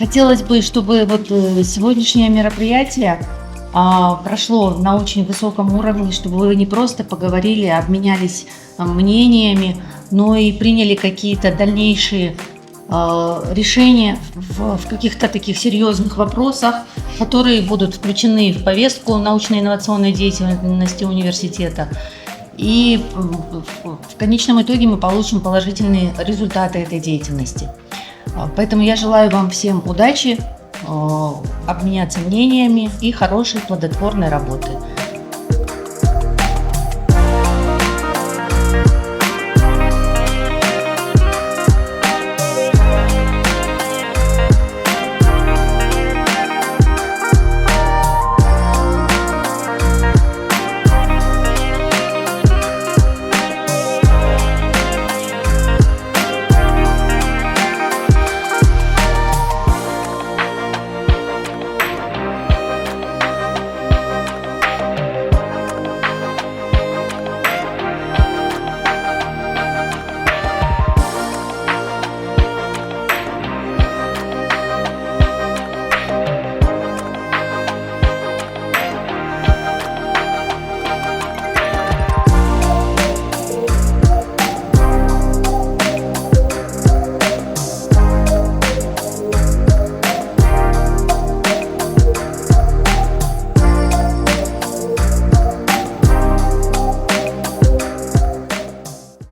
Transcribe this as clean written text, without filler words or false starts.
Хотелось бы, чтобы сегодняшнее мероприятие прошло на очень высоком уровне, чтобы вы не просто поговорили, обменялись мнениями, но и приняли какие-то дальнейшие решения в каких-то таких серьезных вопросах, которые будут включены в повестку научно-инновационной деятельности университета. И в конечном итоге мы получим положительные результаты этой деятельности. Поэтому я желаю вам всем удачи, обменяться мнениями и хорошей плодотворной работы.